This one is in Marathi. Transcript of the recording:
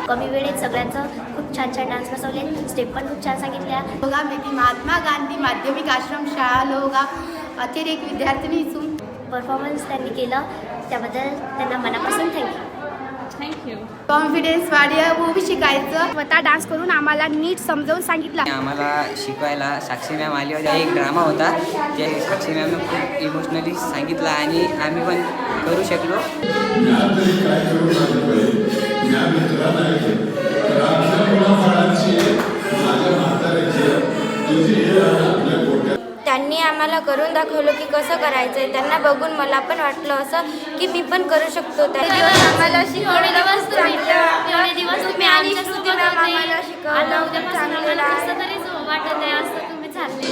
कमी वेळेत सगळ्यांचं खूप छान छान डान्स बसवले, स्टेप पण खूप छान सांगितल्या. लोगा मी महात्मा गांधी माध्यमिक आश्रम शाळा लोगा अतिरेक विद्यार्थिनी इथून परफॉर्मन्स त्यांनी केलं, त्याबद्दल त्यांना मनापासून थँक्यू. कॉन्फिडन्स वाढलं, वो भी शिकायचं. स्वतः डान्स करून आम्हाला नीट समजावून सांगितलं. आम्हाला शिकवायला साक्षी मॅम आली होती. एक ड्रामा होता, ते साक्षी मॅमनं खूप इमोशनली सांगितलं आणि आम्ही पण करू शकलो. त्यांनी आम्हाला करून दाखवलं की कसं करायचं आहे. त्यांना बघून मला पण वाटलं असं की मी पण करू शकतो. आम्हाला शिकवलं एवढे दिवस तुम्ही आमच्यासोबत होते, आम्हाला शिकवलं. आता उद्यापासून आम्हाला कसं तरी वाटत आहे असं तुम्ही चालले.